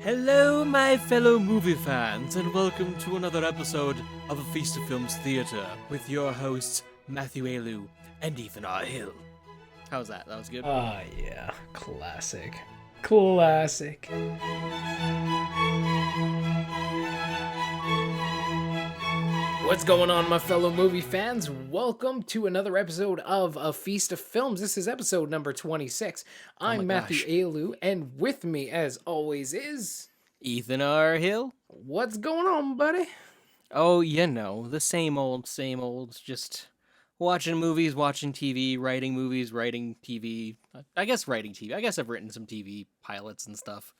Hello, my fellow movie fans, and welcome to another episode of A Feast of Films Theatre with your hosts, Matthew Ayalew and Ethan R. Hill. How's that? That was good? Yeah. Classic. Classic. What's going on, my fellow movie fans? Welcome to another episode of A Feast of Films. This is episode number 26. I'm Matthew Ayalew, and with me, as always, is... Ethan R. Hill. What's going on, buddy? Oh, the same old, just watching movies, watching TV, writing movies, writing TV. I guess writing TV. I guess I've written some TV pilots and stuff.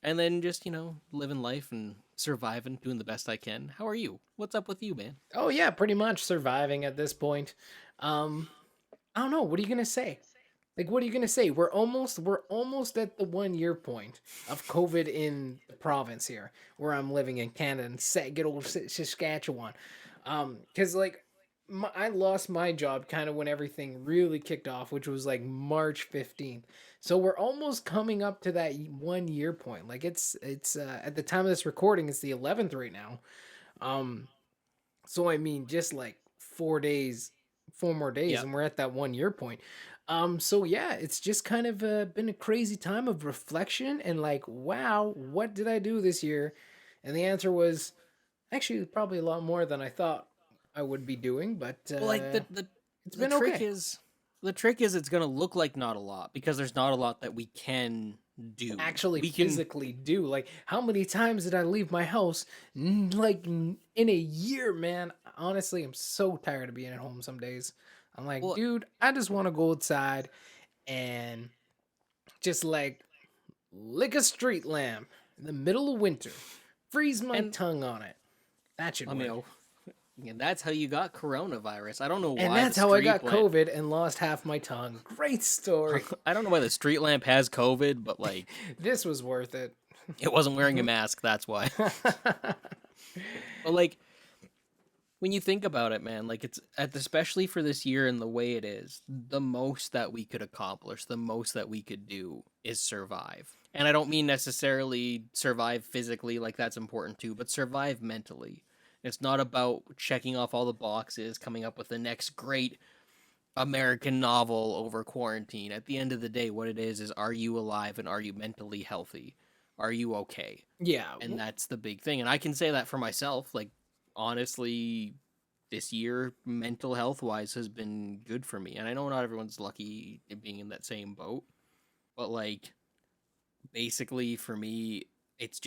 And then just, living life and surviving, doing the best I can. How are you? What's up with you, man? Oh, yeah, pretty much surviving at this point. I don't know. What are you going to say? What are you going to say? We're almost at the 1 year point of COVID in the province here, where I'm living in Canada, and good old Saskatchewan. Because, I lost my job kind of when everything really kicked off, which was March 15th. So we're almost coming up to that 1 year point. It's at the time of this recording, it's the 11th right now. So I mean, just 4 more days, Yep. and we're at that 1 year point. So yeah, it's just kind of been a crazy time of reflection and wow, what did I do this year? And the answer was actually probably a lot more than I thought I would be doing, but it's been okay. The trick is it's gonna look like not a lot because there's not a lot that we can do. Actually we physically do. How many times did I leave my house in a year, man? Honestly, I'm so tired of being at home some days. I'm dude, I just want to go outside and just lick a street lamp in the middle of winter, freeze my tongue on it. That should work. And that's how you got coronavirus. I don't know why. And that's how I got COVID and lost half my tongue. Great story. I don't know why the street lamp has COVID, but this was worth it. It wasn't wearing a mask, that's why. But when you think about it, man, it's especially for this year and the way it is, the most that we could accomplish, the most that we could do is survive. And I don't mean necessarily survive physically, that's important too, but survive mentally. It's not about checking off all the boxes, coming up with the next great American novel over quarantine. At the end of the day, what it is are you alive and are you mentally healthy? Are you okay? Yeah. And that's the big thing. And I can say that for myself. Honestly, this year, mental health-wise, has been good for me. And I know not everyone's lucky in being in that same boat. But, basically, for me, it's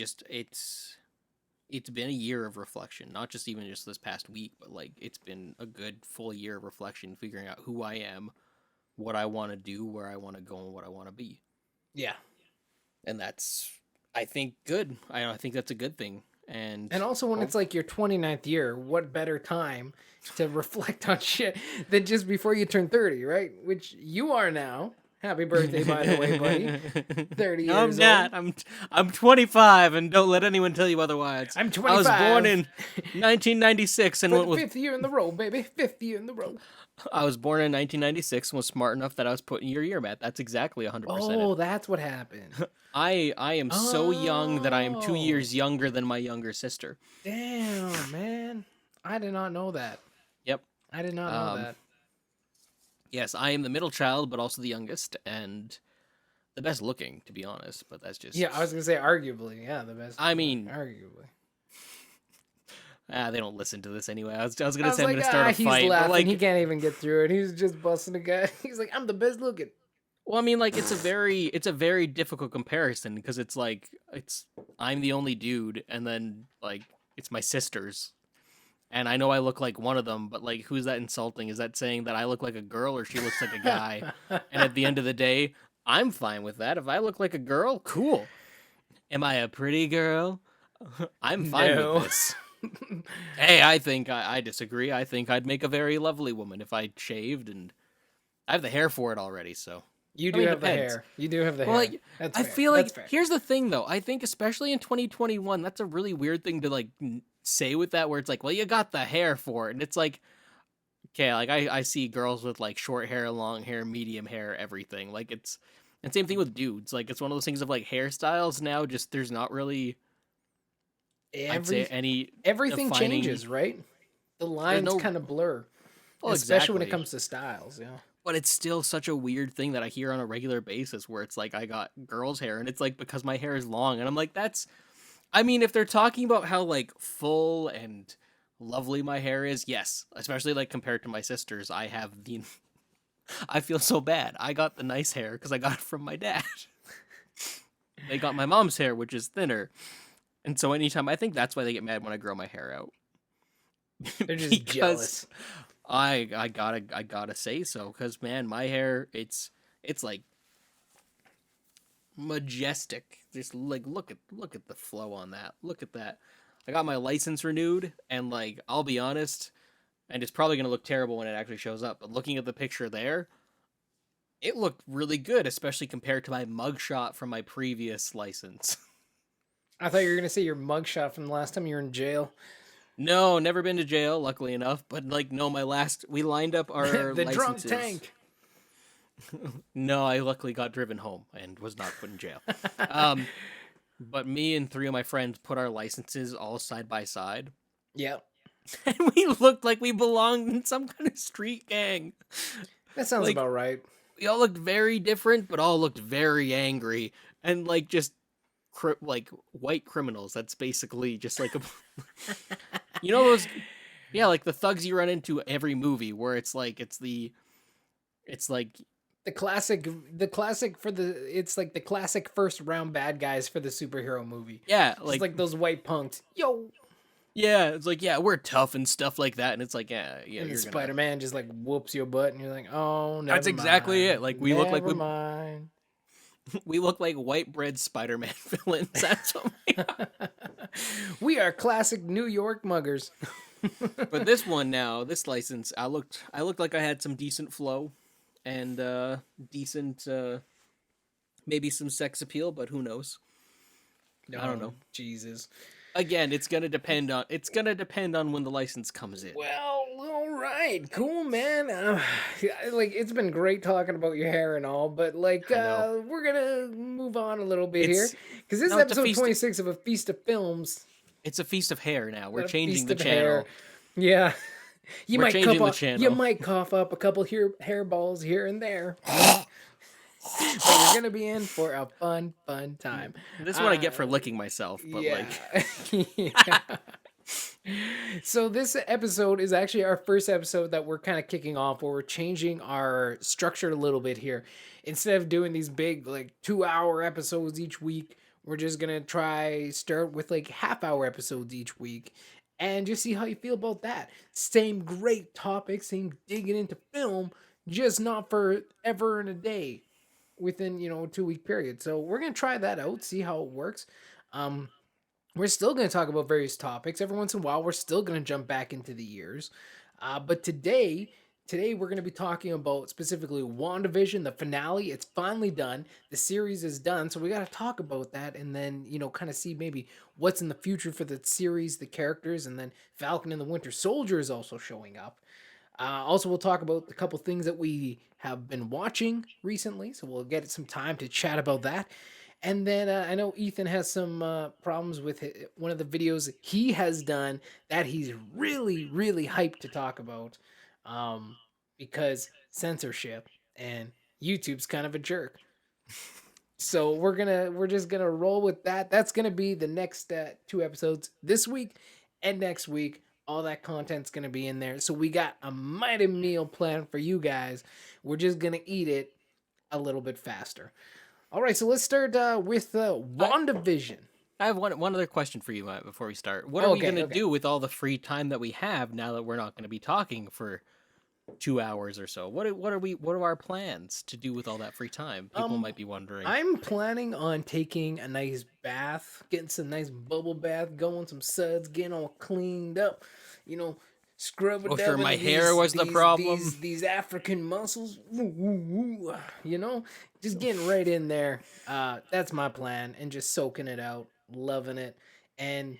been a year of reflection, not just even just this past week, but it's been a good full year of reflection, figuring out who I am, what I want to do, where I want to go, and what I want to be. Yeah. And that's, I think, good. I think that's a good thing. And also when it's your 29th year, what better time to reflect on shit than just before you turn 30, right? Which you are now. Happy birthday, by the way, buddy. 30 years old. I'm not. I'm 25, and don't let anyone tell you otherwise. I'm 25. I was born in 1996 and went with... fifth year in the row, baby. Fifth year in the row. I was born in 1996 and was smart enough that I was put in your year, Matt. That's exactly 100%. Oh, that's what happened. I am so young that I am 2 years younger than my younger sister. Damn, man. I did not know that. Yep. I did not know that. Yes, I am the middle child, but also the youngest, and the best looking, to be honest, but that's just... Yeah, I was going to say arguably. Yeah, the best. I mean... Arguably. They don't listen to this anyway. I was going to say I'm going to start a fight. He's laughing. He can't even get through it. He's just busting a guy. He's like, I'm the best looking. Well, I mean, it's a very difficult comparison, because I'm the only dude, and then, it's my sisters. And I know I look like one of them, but who's that insulting? Is that saying that I look like a girl or she looks like a guy? And at the end of the day, I'm fine with that. If I look like a girl, cool. Am I a pretty girl? I'm fine with this. Hey, I think I disagree. I think I'd make a very lovely woman if I shaved, and I have the hair for it already, so. You do have the hair. You do have the hair. That's I fair. feel That's fair. Here's the thing, though. I think especially in 2021, that's a really weird thing to say with that, where it's well, you got the hair for it, and it's okay, I see girls with short hair, long hair, medium hair, everything. And same thing with dudes. Like it's one of those things of like hairstyles now. Just there's not really, I'd say, Every any everything defining. changes, right? The There's lines no. kind of blur, Oh, especially when it exactly. comes to styles. Yeah. But it's still such a weird thing that I hear on a regular basis where it's like I got girls' hair and it's like because my hair is long and I'm like that's I mean if they're talking about how like full and lovely my hair is, yes, especially like compared to my sisters, I have the I feel so bad. I got the nice hair cuz I got it from my dad. They got my mom's hair which is thinner. And so anytime I think that's why they get mad when I grow my hair out They're just because jealous. I gotta say so cuz man, my hair it's like majestic. Just like look at the flow on that. Look at that. I got my license renewed, and like I'll be honest, and it's probably gonna look terrible when it actually shows up. But looking at the picture there, it looked really good, especially compared to my mugshot from my previous license. I thought you were gonna say your mugshot from the last time you were in jail. No, never been to jail, luckily enough. But like, no, my last we lined up our The drunk licenses. tank. No, I luckily got driven home and was not put in jail. Um, but me and three of my friends put our licenses all side by side, Yep. and we looked like we belonged in some kind of street gang. That sounds Like about right. we all looked very different, but all looked very angry and like just like white criminals. That's basically just like a, you know those, yeah, like the thugs you run into every movie where it's like The classic for the it's like the classic first round bad guys for the superhero movie. yeah, Just like like those white punks. Yo, yeah, it's like yeah, we're tough and stuff like that, and it's like yeah, and then you're gonna. Spider Man just like whoops your butt, and you're like, oh, That's never exactly mind, it. Like never mind. we look like white bread Spider-Man villains. That's what we We are classic New York muggers. But this one now, this license, I looked like I had some decent flow and decent maybe some sex appeal, but who knows? I don't No, know. Jesus. Again, it's gonna depend on when the license comes in. Well, all right, cool, man. Like it's been great talking about your hair and all, but like I know. we're gonna move on a little bit here It's because this is now it's a episode feast 26 of A Feast of Films, it's a feast of hair now. We're not a changing feast the of hair. channel. Yeah, you We're might changing the you channel. might cough up a couple hair balls here and there, but you're gonna be in for a fun time. This is what I Uh, get for licking myself, but yeah. like Yeah. So this episode is actually our first episode that we're kind of kicking off where we're changing our structure a little bit here. Instead of doing these big like 2-hour episodes each week, we're just gonna try start with like half-hour episodes each week and just see how you feel about that. Same great topic, same digging into film, just not for ever in a day within, a 2-week period. So we're gonna try that out, see how it works. Um we're still going to talk about various topics. Every once in a while, we're still going to jump back into the years. But today we're going to be talking about specifically WandaVision, the finale. It's finally done. The series is done. So we got to talk about that and then, kind of see maybe what's in the future for the series, the characters, and then Falcon and the Winter Soldier is also showing up. Also, we'll talk about a couple things that we have been watching recently. So we'll get some time to chat about that. And then I know Ethan has some problems with one of the videos he has done that he's really, really hyped to talk about um, because censorship and YouTube's kind of a jerk. So we're just gonna roll with that. That's gonna be the next 2 episodes this week and next week. All that content's gonna be in there. So we got a mighty meal plan for you guys. We're just gonna eat it a little bit faster. All right, so let's start with I, WandaVision. I have one other question for you before we start. What are we Okay, gonna okay. do with all the free time that we have now that we're not gonna be talking for 2 hours or so? What are our plans to do with all that free time? People Um, might be wondering. I'm planning on taking a nice bath, getting some nice bubble bath going, some suds, getting all cleaned up, you know, Oh, scrubbing sure, up my into hair these was the these problem. these these African muscles. Woo, woo, woo, just getting right in there. That's my plan, and just soaking it out, loving it, and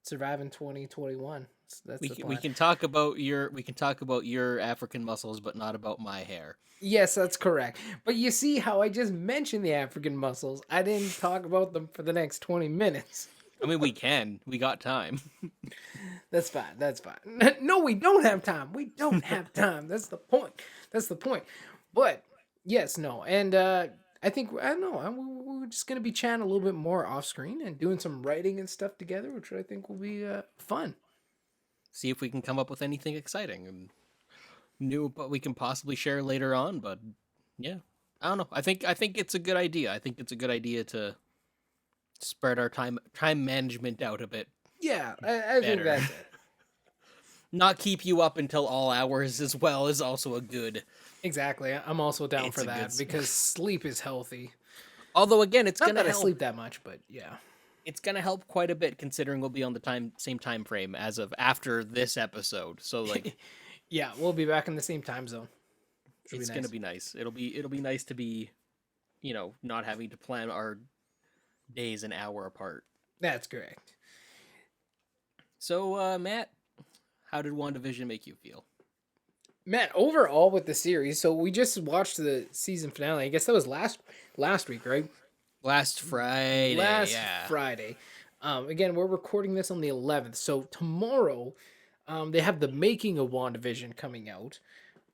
surviving 2021. That's We the we plan. can talk about your African muscles, but not about my hair. Yes, that's correct. But you see how I just mentioned the African muscles. I didn't talk about them for the next 20 minutes. I mean, we can. We got time. That's fine. That's fine. No, we don't have time. We don't have time. That's the point. That's the point. But yes, no. And I think I don't know. We're just gonna be chatting a little bit more off screen and doing some writing and stuff together, which I think will be fun. See if we can come up with anything exciting and new, but we can possibly share later on. But yeah, I don't know. I think it's a good idea. I think it's a good idea to spread our time management out a bit Yeah, I think better. that's it. Not keep you up until all hours as well is also a good. Exactly. I'm also down It's for a good. that because sleep is healthy. Although again, it's Not gonna that I help. sleep that much, but yeah. It's gonna help quite a bit considering we'll be on the same time frame as of after this episode. So like, Yeah, we'll be back in the same time zone. Should be it's gonna nice. be nice. It'll be nice to be, not having to plan our days an hour apart. That's correct. So, Matt, how did WandaVision make you feel? Man, overall with the series, so we just watched the season finale. I guess that was last week, right? Last Friday, Last yeah. Friday. Again, we're recording this on the 11th. So tomorrow, they have the making of WandaVision coming out.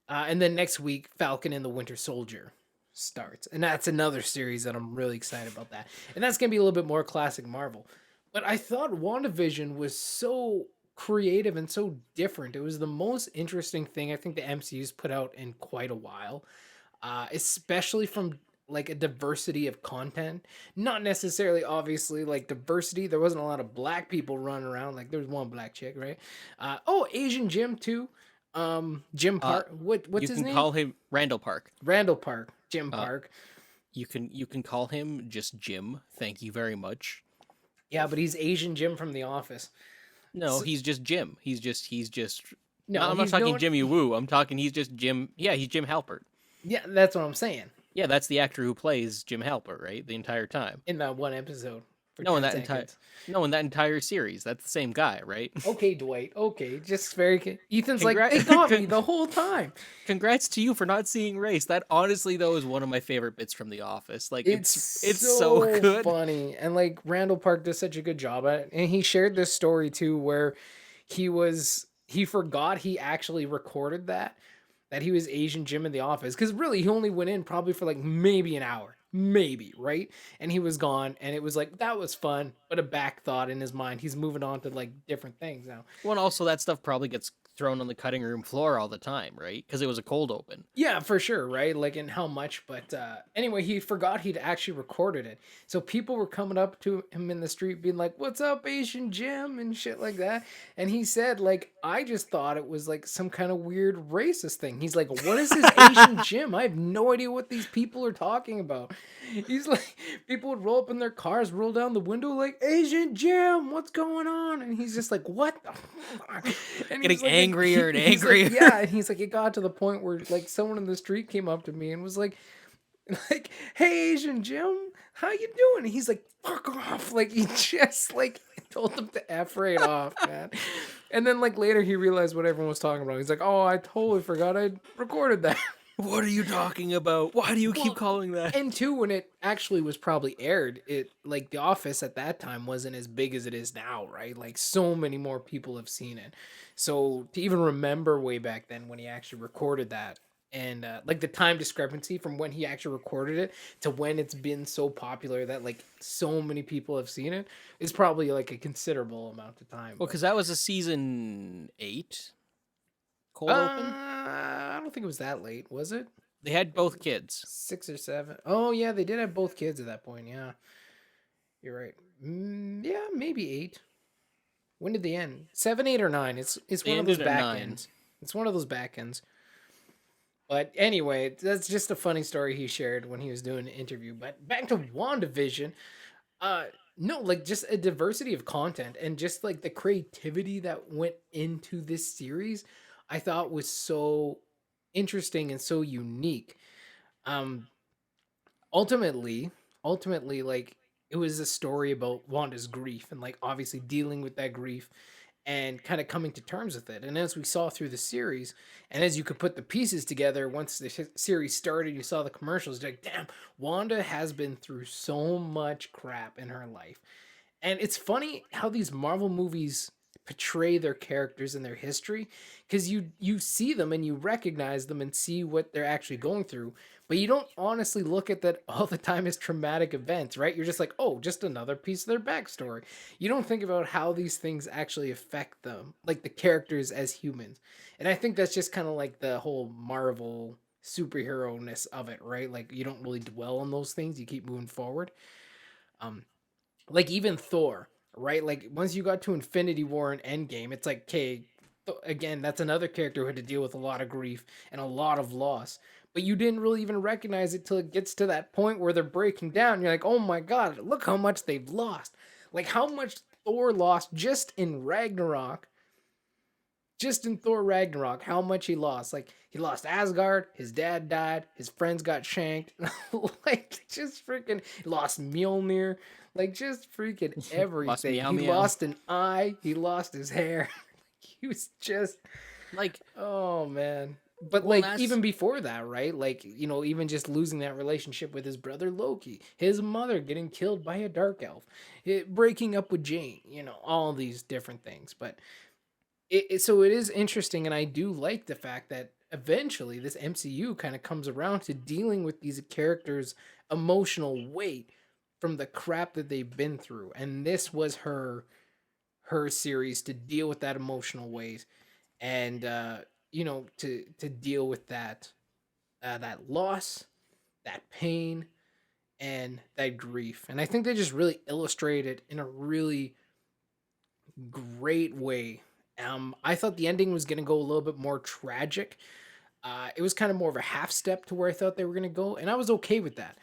And then next week, Falcon and the Winter Soldier starts. And that's another series that I'm really excited about that. And that's going to be a little bit more classic Marvel. But I thought WandaVision was so creative and so different. It was the most interesting thing I think the MCU's put out in quite a while, especially from like a diversity of content. Not necessarily, obviously, like diversity. There wasn't a lot of black people running around. Like there's one black chick, right? Oh, Asian Jim too. Jim Uh, Park. What's you his can name? call him Randall Park. Randall Park. Jim Uh, Park. you can call him just Jim. Thank you very much. Yeah, but he's Asian Jim from The Office. No, he's just Jim. He's just. No, No, I'm not he's talking known. Jimmy Woo. I'm talking. He's just Jim. Yeah, he's Jim Halpert. Yeah, that's what I'm saying. Yeah, that's the actor who plays Jim Halpert, right? The entire time. In that one episode for No, in 10 that entire. seconds. No, in that entire series. That's the same guy, right? Okay, Dwight. Okay, just very. Ethan's like, they Congrats. got me the whole time. Congrats to you for not seeing Race. That honestly though is one of my favorite bits from The Office. Like It's it's so so good. funny. And like Randall Park does such a good job at it. And he shared this story too where he forgot he actually recorded that he was Asian Jim in The Office. Because really, he only went in probably for like maybe an hour. Maybe, right? And he was gone. And it was like, that was fun. But a back thought in his mind, he's moving on to like different things now. Well, and also that stuff probably gets thrown on the cutting room floor all the time, right? Because it was a cold open. Yeah, for sure, right? Like, and how much, but anyway, he forgot he'd actually recorded it. So people were coming up to him in the street being like, "What's up, Asian Jim?" and shit like that. And he said, like, I just thought it was like some kind of weird racist thing. He's like, "What is this Asian Jim? I have no idea what these people are talking about." He's like, people would roll up in their cars, roll down the window, like, "Asian Jim, what's going on?" And he's just like, "What the fuck?" And Getting he's like, angrier and he's like, angrier. yeah, and he's like, it got to the point where like someone in the street came up to me and was like, "Hey, Asian Jim, how you doing?" And he's like, "Fuck off!" Like he just like told him to f right off, man. And then like later he realized what everyone was talking about. He's like, "Oh, I totally forgot I recorded that." What are you talking about? Why do you keep Well, calling that? and two, when it actually was probably aired, it like The Office at that time wasn't as big as it is now, right? Like so many more people have seen it. So to even remember way back then when he actually recorded that, and like the time discrepancy from when he actually recorded it to when it's been so popular that like so many people have seen it is probably like a considerable amount of time. Well, But, because that was a season 8 cold open. I don't think it was that late, was it? They had both kids. 6 or 7. Oh yeah, they did have both kids at that point. Yeah, you're right. Yeah, maybe 8. When did they end? 7, 8, or 9. It's They one of those ended at back 9. ends. It's one of those back ends. But anyway, that's just a funny story he shared when he was doing an interview. But back to WandaVision. Uh no, like just a diversity of content and just like the creativity that went into this series, I thought was so interesting and so unique. Um ultimately like it was a story about Wanda's grief and like obviously dealing with that grief and kind of coming to terms with it. And as we saw through the series, and as you could put the pieces together, once the series started, you saw the commercials, you're like, damn, Wanda has been through so much crap in her life. And it's funny how these Marvel movies portray their characters and their history, because you see them and you recognize them and see what they're actually going through, but you don't honestly look at that all the time as traumatic events, right? You're just like, oh, just another piece of their backstory. You don't think about how these things actually affect them, like the characters as humans. And I think that's just kind of like the whole Marvel superhero ness of it, right? Like you don't really dwell on those things, you keep moving forward. um like even Thor, right? Like once you got to Infinity War and Endgame, it's like, okay, again, that's another character who had to deal with a lot of grief and a lot of loss. But you didn't really even recognize it till it gets to that point where they're breaking down. You're like, oh my god, look how much they've lost. Like how much Thor lost just in Ragnarok. Just in Thor Ragnarok, how much he lost. Like he lost Asgard, his dad died, his friends got shanked. Like just freaking he lost Mjolnir. Like just freaking Lost everything. meow He meow. lost an eye, he lost his hair. He was just, Like, oh man. But well, like that's even before that, right? Like, even just losing that relationship with his brother Loki, his mother getting killed by a dark elf, breaking up with Jane, all these different things. But so it is interesting, and I do like the fact that eventually this MCU kind of comes around to dealing with these characters' emotional weight from the crap that they've been through, and this was her series to deal with that emotional weight, and to deal with that loss, that pain, and that grief. And I think they just really illustrate it in a really great way. I thought the ending was going to go a little bit more tragic. It was kind of more of a half step to where I thought they were going to go, and I was okay with that.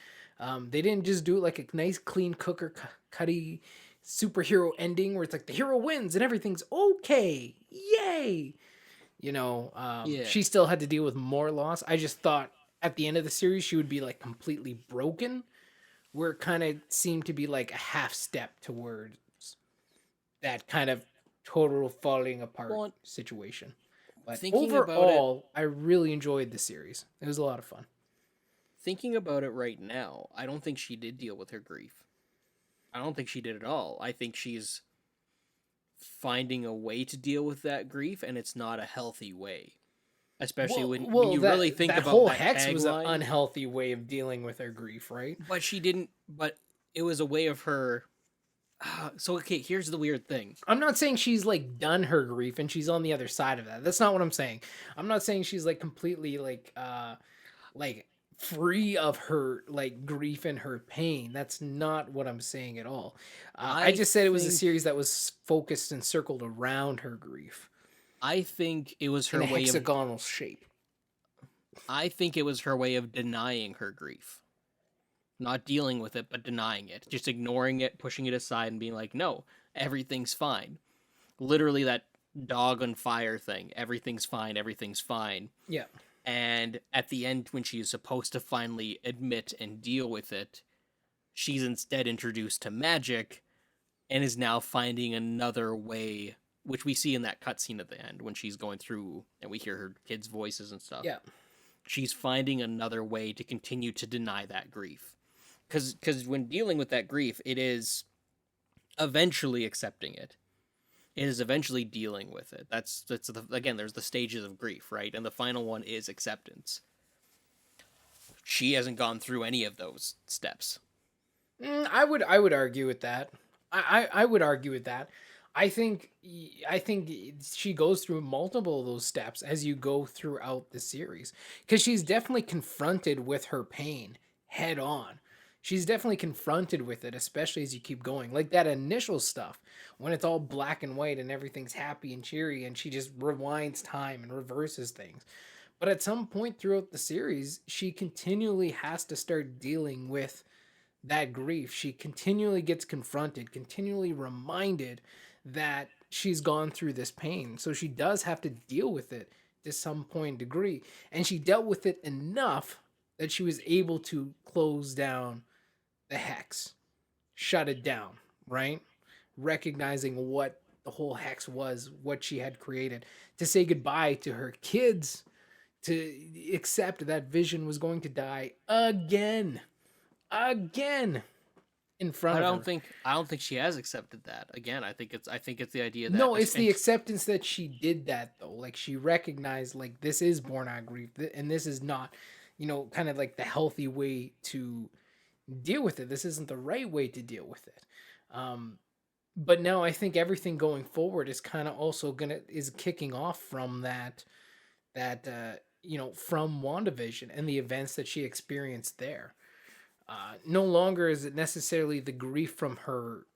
They didn't just do it like a nice, clean cooker cutty superhero ending where it's like the hero wins and everything's okay, yay. yeah. She still had to deal with more loss. I just thought at the end of the series she would be like completely broken, where it kind of seemed to be like a half step towards that kind of total falling apart Well, situation. But thinking about it, overall, I really enjoyed the series. It was a lot of fun. thinking about it right now, I don't think she did deal with her grief. I don't think she did at all. I think she's finding a way to deal with that grief, and it's not a healthy way. Especially when you really think that about whole that hex was an tagline. unhealthy way of dealing with her grief, right? But she didn't. But it was a way of her. So okay, here's the weird thing. I'm not saying she's like done her grief and she's on the other side of that. That's not what I'm saying. I'm not saying she's like completely like free of her like grief and her pain. That's not what I'm saying at all. I I just said it was a think series that was focused and circled around her grief I think it was in her a way of. hexagonal shape. I think it was her way of denying her grief, not dealing with it, but denying it, just ignoring it, pushing it aside, and being like, "No, everything's fine." Literally, that dog on fire thing. Everything's fine. Everything's fine. Yeah. And at the end, when she's supposed to finally admit and deal with it, she's instead introduced to magic and is now finding another way, which we see in that cutscene at the end when she's going through and we hear her kids' voices and stuff. Yeah. She's finding another way to continue to deny that grief. Because when dealing with that grief, it is eventually accepting it. It is eventually dealing with it. Again, there's the stages of grief, right? And the final one is acceptance. She hasn't gone through any of those steps. I would argue with that. I would argue with that. I think she goes through multiple of those steps as you go throughout the series, because she's definitely confronted with her pain head on. She's definitely confronted with it, especially as you keep going. Like that initial stuff when it's all black and white and everything's happy and cheery, and she just rewinds time and reverses things. But at some point throughout the series, she continually has to start dealing with that grief. She continually gets confronted, continually reminded that she's gone through this pain. So she does have to deal with it to some point degree. And she dealt with it enough that she was able to close down the hex, shut it down, right? Recognizing what the whole hex was, what she had created, to say goodbye to her kids, to accept that Vision was going to die again in front of her. I don't think she has accepted that. Again, I think it's the idea that No, it's the acceptance that she did that though. Like she recognized, like, this is born out of grief, and this is not, kind of like the healthy way to deal with it. This isn't the right way to deal with it. But now I think everything going forward is kind of also is kicking off from from WandaVision and the events that she experienced there. No longer is it necessarily the grief from her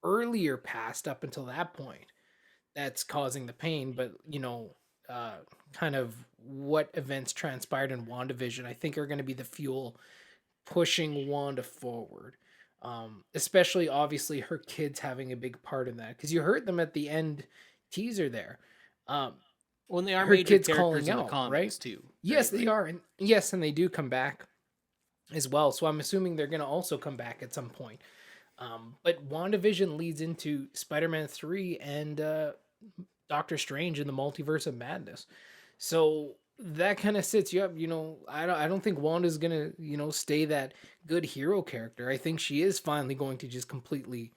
earlier past up until that point that's causing the pain, but kind of what events transpired in WandaVision, I think, are going to be the fuel pushing Wanda forward. Especially, obviously, her kids having a big part in that, because you heard them at the end teaser there. When they are Her major kids characters calling in the out, comics right? too. Yes, Right? they are, and yes, and they do come back as well. So I'm assuming they're going to also come back at some point. But WandaVision leads into Spider-Man 3 and Doctor Strange in the Multiverse of Madness. So that kind of sets you up. I don't think Wanda's gonna, stay that good hero character. I think she is finally going to just completely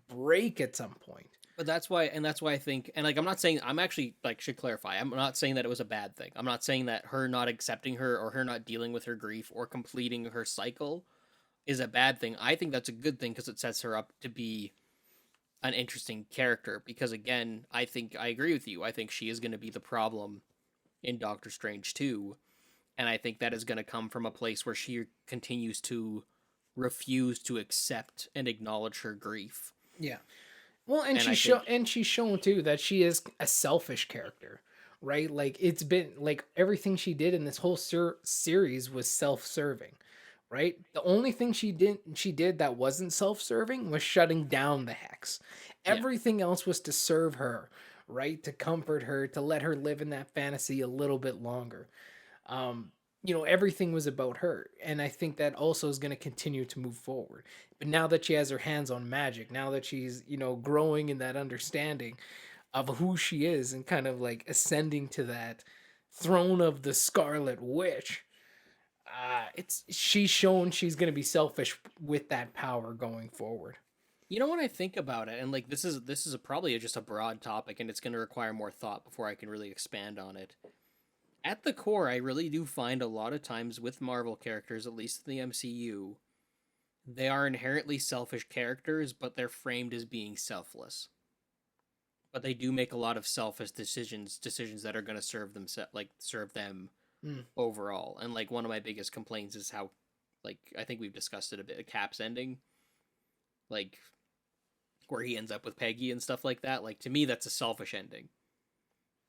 break at some point. But that's why I think, and like, I'm not saying, I'm actually, like, should clarify, I'm not saying that it was a bad thing. I'm not saying that her not accepting her, or her not dealing with her grief or completing her cycle is a bad thing. I think that's a good thing, because it sets her up to be an interesting character. Because again, I think I agree with you. I think she is going to be the problem in Doctor Strange 2. And I think that is going to come from a place where she continues to refuse to accept and acknowledge her grief. Yeah. Well, and she's shown too that she is a selfish character, right? Like, it's been like everything she did in this whole series was self-serving, right? The only thing she did that wasn't self-serving was shutting down the hex. Yeah. Everything else was to serve her, right? To comfort her, to let her live in that fantasy a little bit longer. Everything was about her, and I think that also is going to continue to move forward. But now that she has her hands on magic, now that she's, growing in that understanding of who she is, and kind of like ascending to that throne of the Scarlet Witch, she's shown she's going to be selfish with that power going forward. When I think about it, and like, this is probably just a broad topic, and it's going to require more thought before I can really expand on it. At the core, I really do find a lot of times with Marvel characters, at least in the MCU, they are inherently selfish characters, but they're framed as being selfless. But they do make a lot of selfish decisions that are going to serve them overall. And like, one of my biggest complaints is how, like, I think we've discussed it a bit, Cap's ending, like, where he ends up with Peggy and stuff like that. Like, to me, that's a selfish ending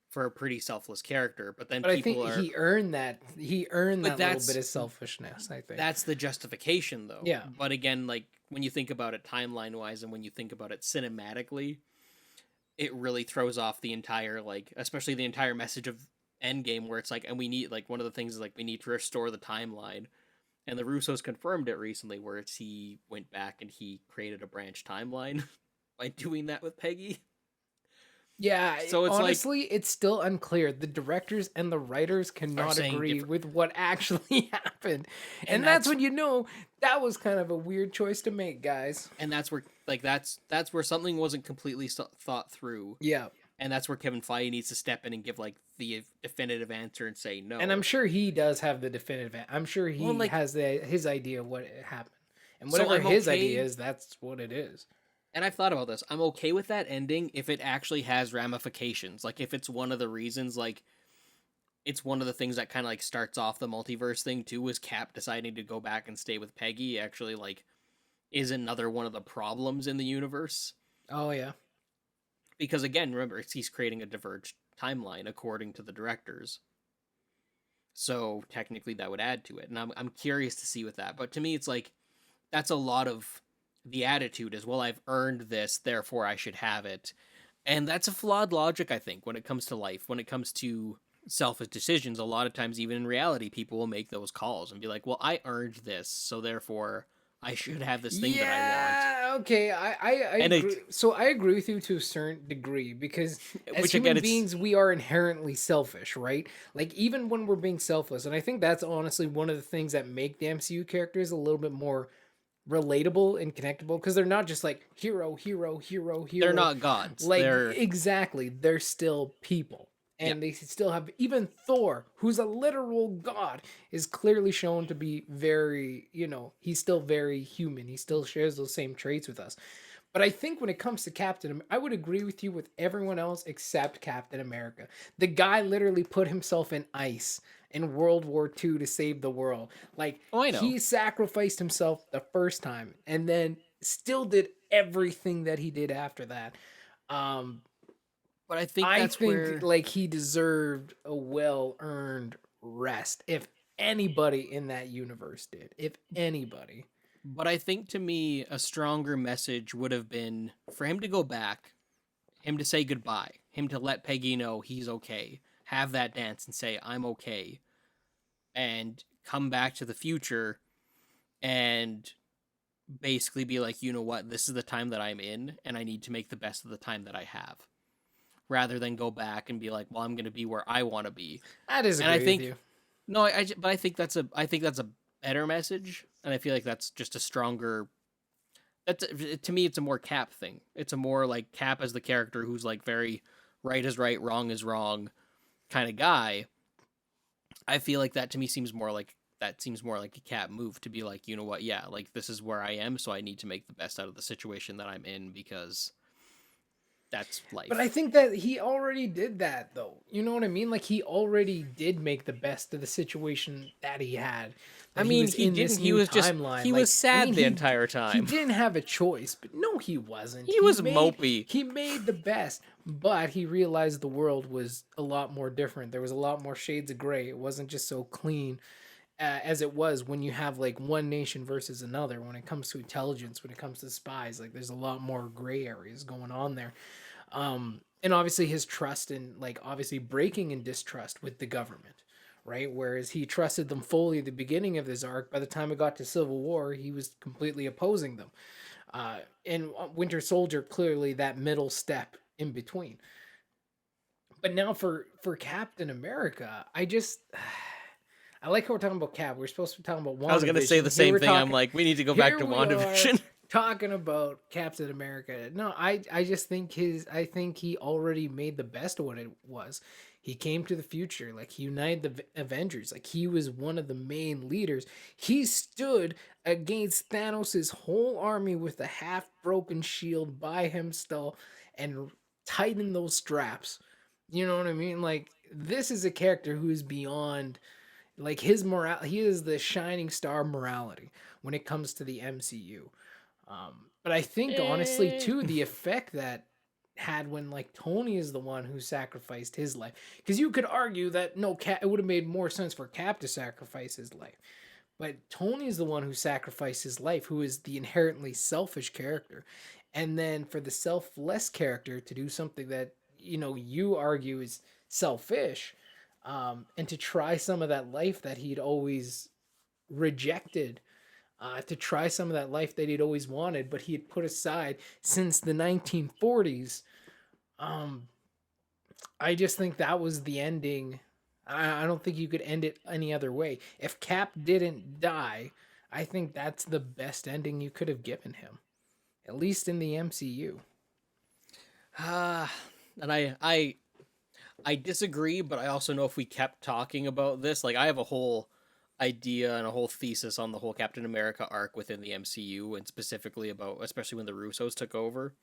for a pretty selfless character. But then I think he earned that. He earned that little bit of selfishness, I think. That's the justification, though. Yeah. But again, like, when you think about it timeline-wise, and when you think about it cinematically, it really throws off the entire, like, especially the entire message of Endgame, where it's like, and we need, like, one of the things is, like, we need to restore the timeline. And the Russos confirmed it recently, where he went back and he created a branch timeline by doing that with Peggy. Yeah, so it's honestly, it's still unclear. The directors and the writers cannot agree with what actually happened. And that's when that was kind of a weird choice to make, guys. And that's where, like, that's where something wasn't completely thought through. Yeah. And that's where Kevin Feige needs to step in and give, like, the definitive answer and say no. And I'm sure he does have the definitive answer. I'm sure he has his idea of what happened. And whatever his idea is, that's what it is. And I've thought about this. I'm okay with that ending if it actually has ramifications. Like, if it's one of the reasons, like, it's one of the things that kind of, like, starts off the multiverse thing, too, is Cap deciding to go back and stay with Peggy actually, like, is another one of the problems in the universe. Oh, yeah. Because, again, remember, he's creating a diverged timeline, according to the directors. So, technically, that would add to it. And I'm curious to see with that. But to me, it's like, that's a lot of the attitude is, well, I've earned this, therefore I should have it. And that's a flawed logic, I think, when it comes to life. When it comes to selfish decisions, a lot of times, even in reality, people will make those calls and be like, well, I earned this, so therefore I should have this thing that I want. Yeah, okay. I And agree. it, So I agree with you to a certain degree because as which again, human it's beings, we are inherently selfish, right? Like even when we're being selfless, and I think that's honestly one of the things that make the MCU characters a little bit more relatable and connectable because they're not just like hero, hero, hero, they're hero. not gods. Like They're exactly, they're still people. yeah. And they still have even Thor, who's a literal god, is clearly shown to be very, he's still very human. He still shares those same traits with us. But I think when it comes to I would agree with you with everyone else except Captain America. The guy literally put himself in ice in World War II to save the world. Like Oh, I know. he sacrificed himself the first time and then still did everything that he did after that. Um, But I think I that's think where. like he deserved a well-earned rest if anybody in that universe did. If anybody. But I think to me, a stronger message would have been for him to go back, him to say goodbye, him to let Peggy know he's okay, have that dance and say, I'm okay, and come back to the future and basically be like, you know what, this is the time that I'm in, and I need to make the best of the time that I have. Rather than go back and be like, well, I'm going to be where I want to be. I And I disagree with think you. no, but I think that's a better message, and I feel like that's just a stronger. That's to me, it's a more Cap thing. It's a more like Cap as the character who's like very right is right, wrong is wrong kind of guy. I feel like that to me seems more like a Cap move to be like, you know what, yeah, like this is where I am, so I need to make the best out of the situation that I'm in because that's But I life. think that he already did that though. You know what I mean? Like he already did make the best of the situation that he had. I That he mean, was he in didn't. this new timeline. He was Like I sad mean the entire he time. didn't have a choice, but no he wasn't. He was mopey. He made the best, but he realized the world was a lot more different. There was a lot more shades of gray. It wasn't just so clean as it was when you have like one nation versus another when it comes to intelligence, when it comes to spies. Like there's a lot more gray areas going on there. And obviously his trust and like obviously breaking in distrust with the government, right? Whereas he trusted them fully at the beginning of his arc, by the time it got to Civil War, he was completely opposing them. And Winter Soldier, clearly that middle step in between. But now for Captain America, I like how we're talking about Cap. We're supposed to be talking about I was gonna say WandaVision. the same thing. I'm like, we need to go back Here to we are WandaVision. talking about Captain America. No, I just think I think he already made the best of what it was. He came to the future, like he united the Avengers, like he was one of the main leaders. He stood against Thanos' whole army with a half broken shield by himself and tightened those straps. You know what I mean? Like this is a character who is beyond like his morale. He is the shining star morality when it comes to the MCU. But I think honestly Eh, too the effect that had when like Tony is the one who sacrificed his life, because you could argue that no Cap, it would have made more sense for Cap to sacrifice his life, but Tony is the one who sacrificed his life, who is the inherently selfish character, and then for the selfless character to do something that you argue is selfish, and to try some of that life that he'd always rejected, to try some of that life that he'd always wanted, but he had put aside since the 1940s. Um, I just think that was the ending. I don't think you could end it any other way. If Cap didn't die, I think that's the best ending you could have given him, at least in the MCU. ah, and I disagree, but I also know if we kept talking about this, like I have a whole idea and a whole thesis on the whole Captain America arc within the MCU, and specifically about, especially when the Russos took over.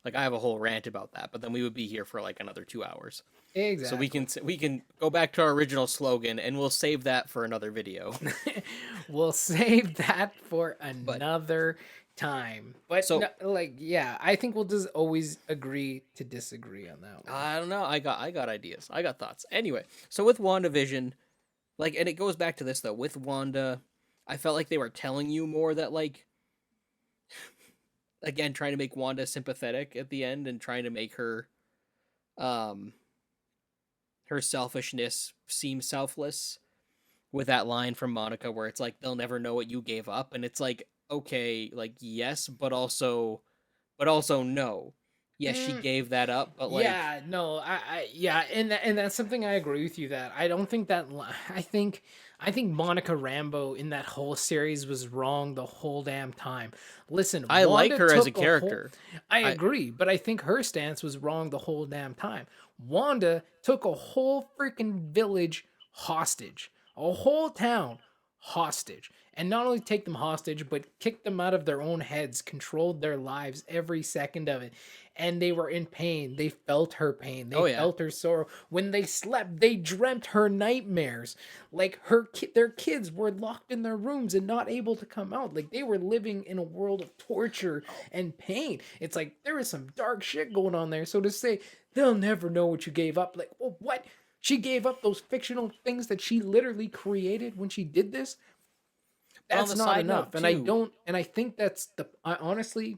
Like I have a whole rant about that, but then we would be here for like another 2 hours. So Exactly. we can go back to our original slogan, and we'll save that for another video. We'll save that for But another time. But no, so like, yeah, I think we'll just always agree to disagree on that one. I don't know. I got ideas. I got thoughts. Anyway, so with WandaVision, like, and it goes back to this though. With Wanda, I felt like they were telling you more that like, again, trying to make Wanda sympathetic at the end and trying to make um, her selfishness seem selfless with that line from Monica where it's like they'll never know what you gave up, and it's like, okay, like yes, but also no. Yes, she Mm, gave that up, but like yeah, no, yeah, and that's something I agree with you that I don't think that I think Monica Rambeau in that whole series was wrong the whole damn time. Listen, I like Wanda her as a took a whole character. I I agree, but I think her stance was wrong the whole damn time. Wanda took a whole freaking village hostage, a whole town hostage. And not only take them hostage, but kick them out of their own heads, controlled their lives every second of it, and they were in pain. They felt her pain. They oh yeah. felt her sorrow. When they slept, they dreamt her nightmares. Like their kids were locked in their rooms and not able to come out. Like they were living in a world of torture and pain. It's like there is some dark shit going on there. So to say they'll never know what you gave up, like, well, what? She gave up those fictional things that she literally created when she did this. But on That's the not side note enough. And I too, don't. And I think that's the. I honestly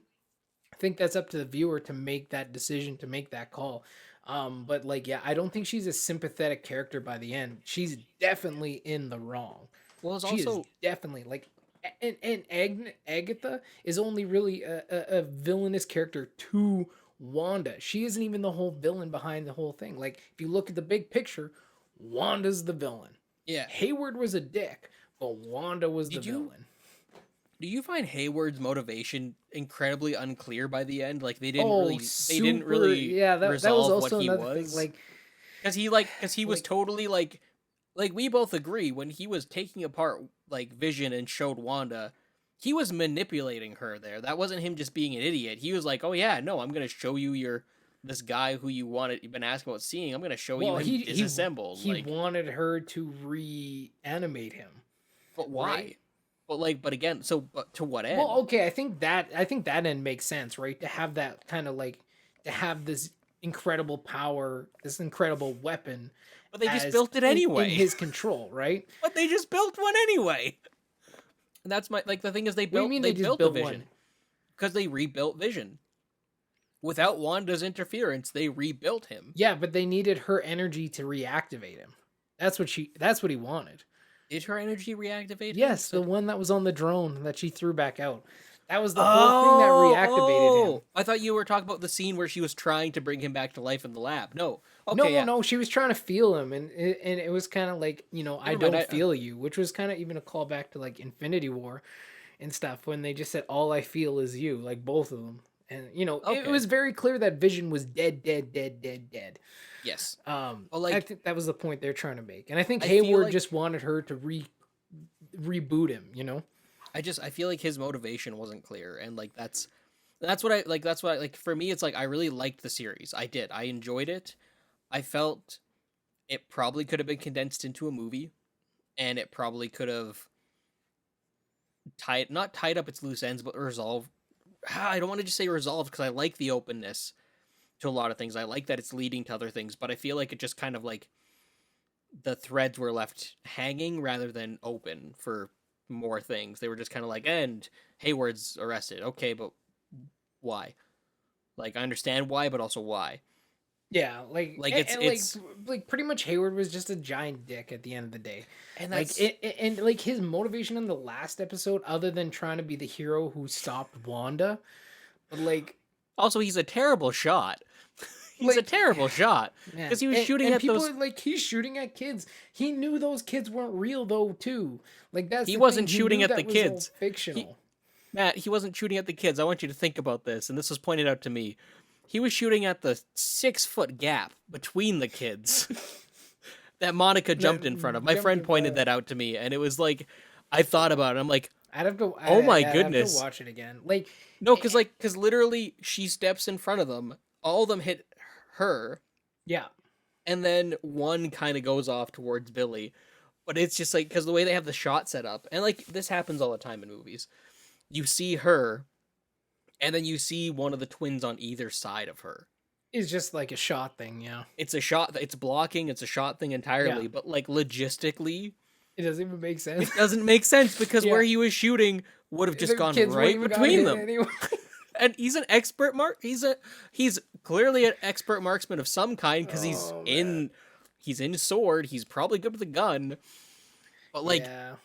I think that's up to the viewer to make that decision, to make that call. But like, yeah, I don't think she's a sympathetic character by the end. She's definitely in the wrong. well, it's She is also definitely like, and Agatha is only really a villainous character to Wanda. She isn't even the whole villain behind the whole thing. Like, if you look at the big picture, Wanda's the villain. yeah. Hayward was a dick, but Wanda was the Did you villain. do you find Hayward's motivation incredibly unclear by the end? Like Oh, they didn't super. really Yeah, that was resolve what also he another thing. was? Cuz he was Like totally like we both agree when he was taking apart like Vision and showed Wanda, he was manipulating her there. That wasn't him just being an idiot. He was like, "Oh yeah, no, I'm going to show you your this guy who you've been asking about seeing. I'm going to show you well, him disassembled." he Like, wanted her to reanimate him, but right? why? But again, but to what Well, end? okay, I think that end makes sense, right? To have that kind of like to have this incredible power, this incredible weapon But they just as built it in anyway. his control, right? But they just built one anyway. And that's my like the thing is What do you mean they they just built the built one? Vision because they rebuilt Vision. Without Wanda's interference, they rebuilt him. Yeah, but they needed her energy to reactivate him. That's what he wanted. Did her energy reactivate him? Yes, the one that was on the drone that she threw back out. That was the whole thing that Oh, reactivated him. I thought you were talking about the scene where she was trying to bring him back to life in the lab. No. No, Okay, no, yeah. no. She was trying to feel him, and it was kind of like, I Never mind. don't feel you, which was kind of even a callback to like Infinity War and stuff when they just said all I feel is you, like both of them, and it Okay. was very clear that Vision was dead, dead, dead, dead, dead. Yes. Well, I like think that was the point they're trying to make, and I think I feel Hayward like just wanted her to reboot him. I feel like his motivation wasn't clear, and like that's what I like. For me, it's like I really liked the series. I did. I enjoyed it. I felt it probably could have been condensed into a movie, and it probably could have not tied up its loose ends, but resolved. I don't want to just say resolved because I like the openness to a lot of things. I like that it's leading to other things, but I feel like it just kind of like the threads were left hanging rather than open for more things. They were just kind of like, and Hayward's arrested. Okay, but why? Like I understand why, but also why? Yeah, like Like and like pretty much Hayward was just a giant dick at the end of the day. and Like that's and like his motivation in the last episode, other than trying to be the hero who stopped Wanda, but also he's a terrible shot. He's a like terrible shot man, because he was shooting and at people those. are like he's shooting at kids. He knew those kids weren't real though too. Like that's He the wasn't thing. He shooting knew at the that was all kids. He fictional. Matt, he wasn't shooting at the kids. I want you to think about this, and this was pointed out to me. He was shooting at the 6-foot gap between the kids that Monica That jumped in front of. My jumped friend in front pointed of. that out to me, and it was like I thought about it. I'm like, I'd have to. oh my I'd have to goodness, watch it again. Like, no, eh, because literally she steps in front of them, all of them hit her, yeah, and then one kind of goes off towards Billy, but it's just like because the way they have the shot set up, and like this happens all the time in movies. You see her, and then you see one of the twins on either side of her. it's just like a shot thing. Yeah, It's a shot, it's blocking, it's a shot thing entirely, yeah. but like logistically, It doesn't even make sense. it doesn't make sense because Yeah. where he was shooting would have just The gone kids wouldn't right even got between hit them. anyway. And he's an expert he's clearly an expert marksman of some kind because Oh man. he's in sword, he's probably good with a gun. But like Yeah.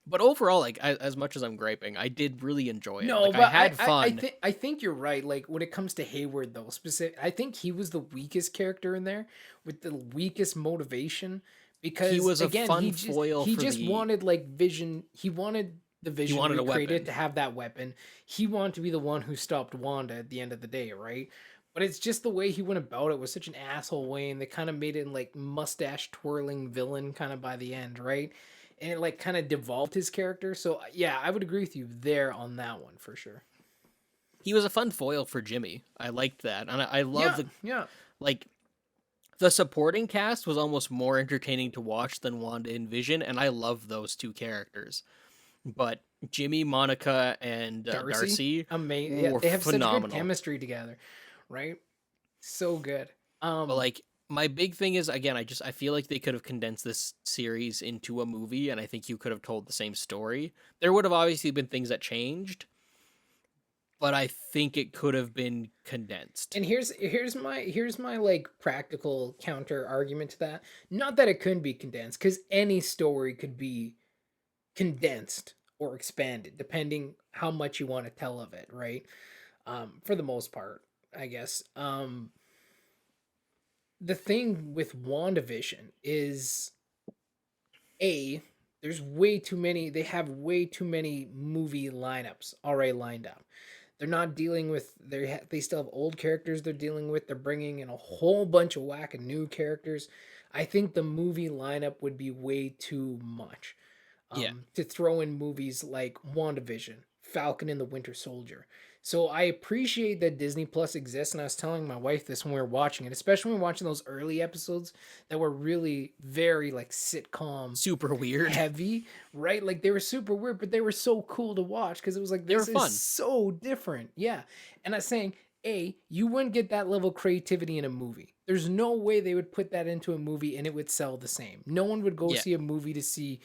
But overall, like as much as I'm griping, I did really enjoy it. No, Like I but had I fun. think I think you're right. Like when it comes to Hayward though, specific, I think he was the weakest character in there with the weakest motivation He because was a again, fun foil he for just the. wanted like Vision. He wanted the He Vision wanted a recreated weapon. to have that weapon. He wanted to be the one who stopped Wanda at the end of the day, right? But it's just the way he went about it was such an asshole way, and they kind of made it like mustache twirling villain kind of by the end, right? And it like kind of devolved his character. So yeah, I would agree with you there on that one for sure. He was a fun foil for Jimmy. I liked that, and I love Yeah, the yeah. like the supporting cast was almost more entertaining to watch than Wanda and Vision, and I love those two characters. But Jimmy, Monica, and Darcy, Darcy amazing. Yeah, were they have such good phenomenal. chemistry together, right? So good. But like my big thing is again, I feel like they could have condensed this series into a movie, and I think you could have told the same story. There would have obviously been things that changed, but I think it could have been condensed. And here's my like practical counter argument to that. Not that it couldn't be condensed, because any story could be condensed or expanded, depending how much you want to tell of it, right? For the most part, I guess. The thing with WandaVision is a there's way too many they have way too many movie lineups already lined up. They're not dealing with they still have old characters they're dealing with. They're bringing in a whole bunch of whack and new characters. I think the movie lineup would be way too much. Yeah. To throw in movies like WandaVision, Falcon and the Winter Soldier. So I appreciate that Disney Plus exists, and I was telling my wife this when we were watching it, especially when we were watching those early episodes that were really very like sitcom Super weird. heavy, right? Like they were super weird, but they were so cool to watch because it was like They were this is fun. so different. Yeah. And I was saying, A, you wouldn't get that level of creativity in a movie. There's no way they would put that into a movie and it would sell the same. No one would go Yeah. see a movie to see,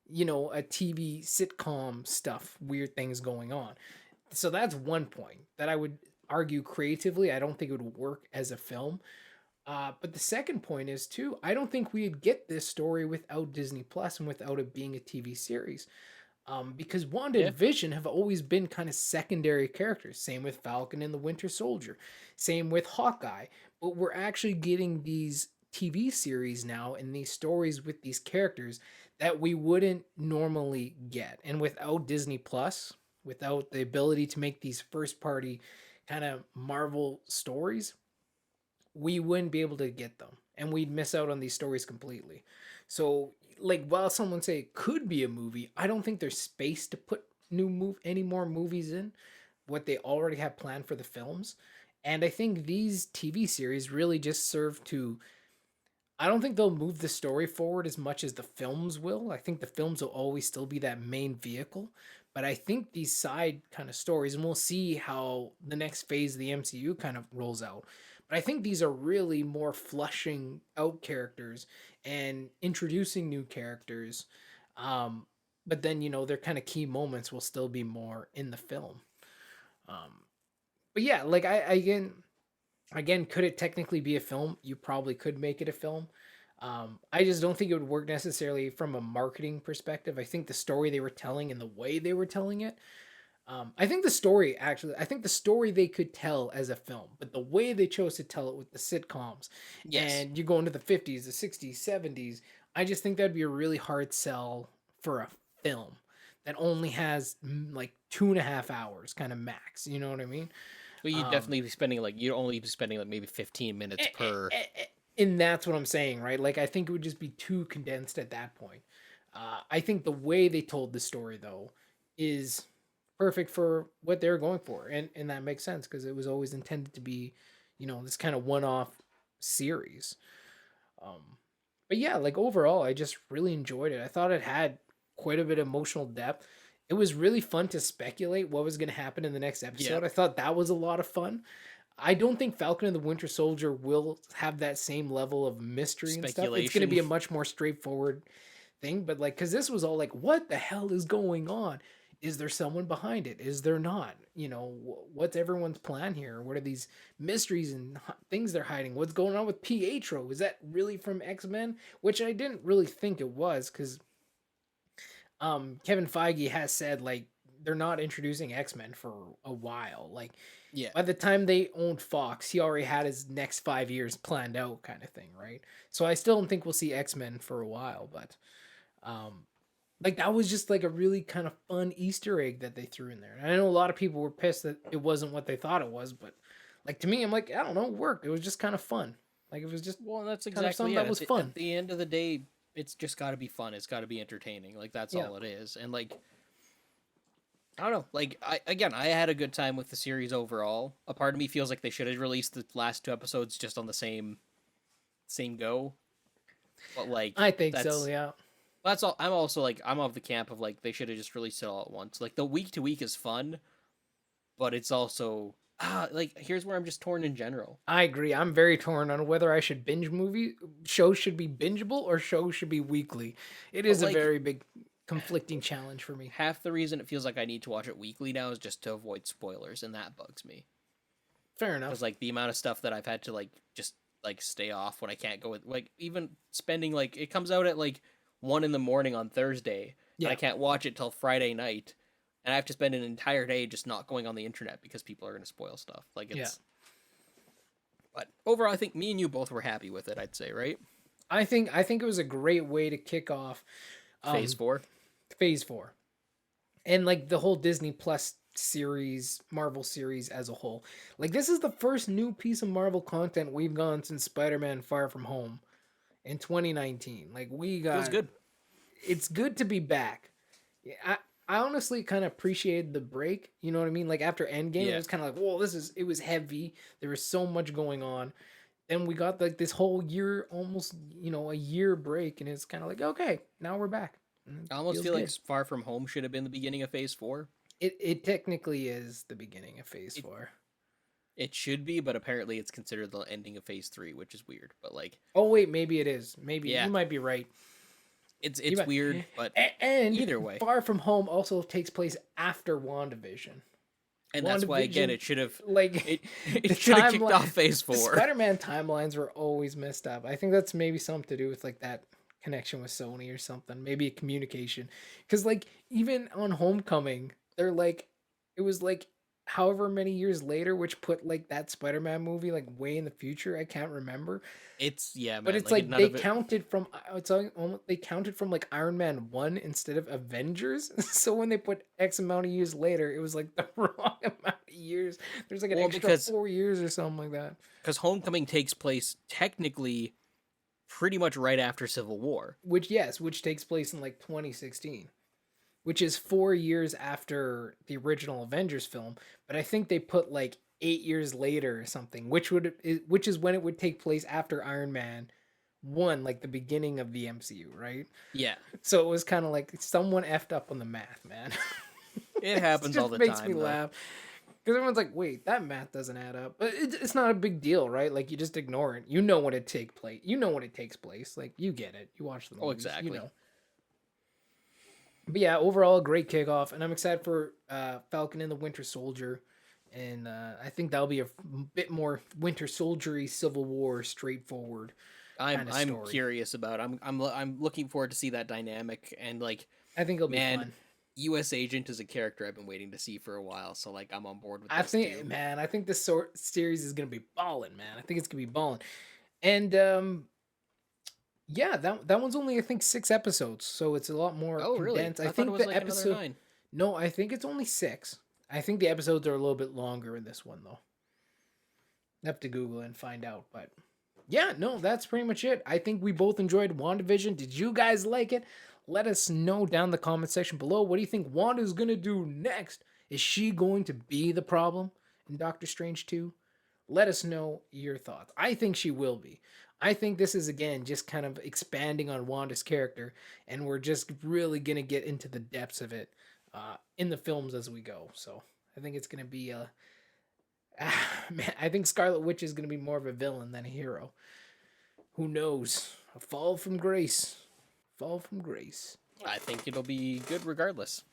you know, a TV sitcom stuff, weird things going on. So that's one point that I would argue creatively. I don't think it would work as a film. But the second point is too, I don't think we'd get this story without Disney Plus and without it being a TV series. Because Wanda Yeah. and Vision have always been kind of secondary characters. Same with Falcon and the Winter Soldier. Same with Hawkeye. But we're actually getting these TV series now and these stories with these characters that we wouldn't normally get. And without Disney Plus, without the ability to make these first party kind of Marvel stories, we wouldn't be able to get them and we'd miss out on these stories completely. So like while someone say it could be a movie, I don't think there's space to put any more movies in what they already have planned for the films. And I think these TV series really just serve to I don't think they'll move the story forward as much as the films will. I think the films will always still be that main vehicle. But I think these side kind of stories, and we'll see how the next phase of the MCU kind of rolls out. But I think these are really more flushing out characters and introducing new characters. Um, but then, you know, their kind of key moments will still be more in the film. Um, but yeah, like again, could it technically be a film? You probably could make it a film. I just don't think it would work necessarily from a marketing perspective. I think the story they were telling and the way they were telling it, I think the story they could tell as a film, but the way they chose to tell it with the sitcoms, Yes. and you go into the 50s, the 60s, 70s, I just think that'd be a really hard sell for a film that only has like 2.5 hours kind of max. You know what I mean? Well, you'd Um, definitely be spending like you'd only be spending like maybe 15 minutes per. and that's what I'm saying, right? Like, I think it would just be too condensed at that point. I think the way they told the story, though, is perfect for what they're going for, and that makes sense because it was always intended to be, you know, this kind of one-off series. Um, but yeah, like overall, I just really enjoyed it. I thought it had quite a bit of emotional depth. It was really fun to speculate what was going to happen in the next Yeah. episode. I thought that was a lot of fun. I don't think Falcon and the Winter Soldier will have that same level of mystery and stuff. It's going to Speculation. be a much more straightforward thing, but like, because this was all like, what the hell is going on? Is there someone behind it? Is there not? You know, what's everyone's plan here? What are these mysteries and things they're hiding? What's going on with Pietro? Is that really from X Men? Which I didn't really think it was, because Kevin Feige has said like they're not introducing X-Men for a while. Like Yeah. by the time they owned Fox, he already had his next 5 years planned out, kind of thing, right? So I still don't think we'll see X-Men for a while, but um, like that was just like a really kind of fun Easter egg that they threw in there. And I know a lot of people were pissed that it wasn't what they thought it was, but like to me, I'm like, I don't know, it worked. It was just kind of fun. Like it was just Well, that's kind of exactly something it. that was At fun. the end of the day, it's just got to be fun. It's got to be entertaining. Like that's Yeah. all it is. And like I don't know. Like I had a good time with the series overall. A part of me feels like they should have released the last 2 episodes just on the same go. But like I think so, yeah. that's all. I'm also like I'm of the camp of like they should have just released it all at once. Like the week to week is fun, but it's also like here's where I'm just torn in general. I agree. I'm very torn on whether I should binge movie shows should be bingeable or shows should be weekly. It But is a like very big conflicting challenge for me. half the reason it feels like I need to watch it weekly now is just to avoid spoilers, and that bugs me. Fair Because enough. like the amount of stuff that I've had to like just like stay off when I can't go with like even spending like it comes out at like 1 in the morning on Thursday, and Yeah. I can't watch it till Friday night, and I have to spend an entire day just not going on the internet because people are going to spoil stuff. Like Yeah. it's. But overall, I think me and you both were happy with it. I'd say, right? I think it was a great way to kick off Phase 4. phase 4. And like the whole Disney Plus series, Marvel series as a whole. Like this is the first new piece of Marvel content we've gone since Spider-Man Far From Home in 2019. Like we Feels got good. it's good to be back. Yeah, I honestly kind of appreciated the break. You know what I mean? Like after Endgame, it Yeah. was kind of like, whoa, it was heavy. There was so much going on. Then we got like this whole year, almost, a year break. And it's kind of like, okay, now we're back. And it I almost feels feel like good. Far From Home should have been the beginning of Phase 4. It technically is the beginning of phase It 4. it should be, but apparently it's considered the ending of Phase 3, which is weird. But like, Oh, wait, maybe it is. Maybe yeah, you might be right. You it's might, weird, but and either way. Far From Home also takes place after WandaVision. And that's why again WandaVision, it should have like it the it should have kicked timeline, off Phase the 4. Spider-Man timelines were always messed up. I think that's maybe something to do with like that connection with Sony or something. Maybe a communication, because like even on Homecoming, they're like, it was like however many years later, which put like that Spider-Man movie like way in the future. I can't remember, It's yeah, but man. it's Like like none they of it. counted from they counted from like Iron Man 1 instead of Avengers. So when they put X amount of years later, it was like the wrong amount of years. There's like an Well, extra 4 years or something like that. because Homecoming takes place technically pretty much right after Civil War. Which takes place in like 2016, which is 4 years after the original Avengers film. But I think they put like 8 years later or something, which is when it would take place after Iron Man 1, like the beginning of the MCU, right? Yeah, So it was kind of like someone effed up on the math, man. it It happens all just the makes me time though. laugh because everyone's like, "Wait, that math doesn't add up." But it's not a big deal, right? Like you just ignore it. You know what it take place. You know what it takes place. Like you get it. You watch the Oh, movies. You exactly. know. But yeah, overall, a great kickoff, and I'm excited for Falcon and the Winter Soldier, and I think that'll be a bit more Winter Soldiery Civil War straightforward kind of I'm story. curious about. I'm looking forward to see that dynamic and like I think it'll be man, fun. U.S. Agent is a character I've been waiting to see for a while. So like I'm on board with I this think, too. man, I think this series is gonna be balling, man. I think it's gonna be balling, and yeah, that one's only I think 6 episodes, so it's a lot more Oh really? condensed. I I thought it think was the like another episode, 9. no, I think it's only 6. I think the episodes are a little bit longer in this one though. I have to Google it and find out, but yeah, no, that's pretty much it. I think we both enjoyed WandaVision. Did you guys like it? Let us know down in the comment section below. What do you think Wanda's gonna do next? Is she going to be the problem in Doctor Strange 2? Let us know your thoughts. I think she will be. I think this is again just kind of expanding on Wanda's character, and we're just really gonna get into the depths of it in the films as we go. So I think it's gonna be a man. I think Scarlet Witch is gonna be more of a villain than a hero. Who knows? A fall from grace. Fall from grace. I think it'll be good regardless.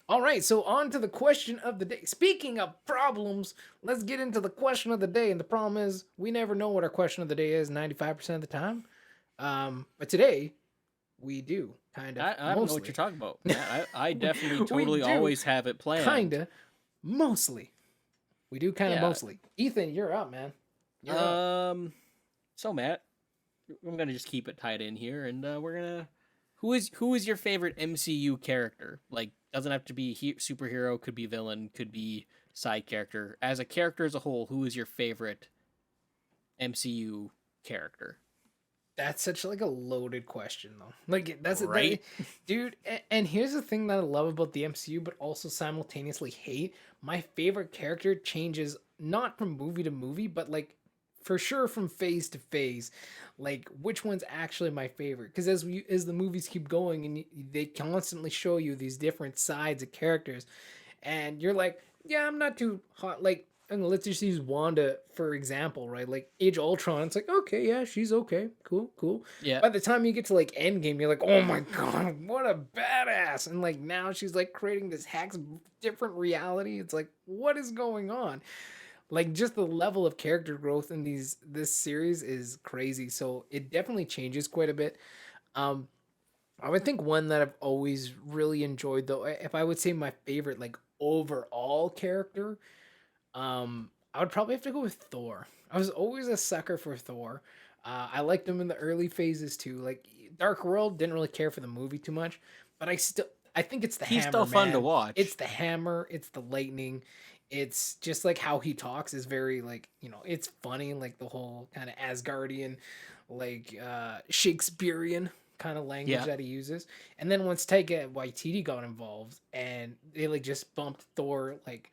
All right, so on to the question of the day. Speaking of problems, let's get into the question of the day. And the problem is, we never know what our question of the day is 95% of the time. But today, We do, kind of, I don't know what you're mostly. talking about. I definitely We totally do, always have it planned. kinda, mostly. We do kind of Yeah. mostly. Ethan, you're up, man. You're up. Um. So Matt, I'm gonna just keep it tied in here, and we're gonna. Who is your favorite MCU character? Like, doesn't have to be superhero. Could be villain. Could be side character. As a character as a whole, who is your favorite MCU character? That's such like a loaded question though. Like Right? dude. And here's the thing that I love about the MCU, but also simultaneously hate. My favorite character changes not from movie to movie, but like for sure from phase to phase. Like which one's actually my favorite? Because as the movies keep going and they constantly show you these different sides of characters, and you're like, yeah, I'm not too hot. Like, and let's just use Wanda for example, right? Like Age of Ultron, it's like, okay, yeah, she's okay, cool, cool. Yeah. By the time you get to like Endgame, you're like, oh my god, what a badass! And like now she's like creating this hex different reality. It's like, what is going on? Like just the level of character growth in this series is crazy. So it definitely changes quite a bit. Um, I would think one that I've always really enjoyed though, if I would say my favorite like overall character, I would probably have to go with Thor. I was always a sucker for Thor. I liked him in the early phases too. Like Dark World, didn't really care for the movie too much, but I think it's the He's hammer, still fun to man. watch. It's the hammer. It's the lightning. It's just like how he talks is very like it's funny, like the whole kind of Asgardian, like Shakespearean kind of language Yeah. that he uses. And then once Taika Waititi got involved and they like just bumped Thor like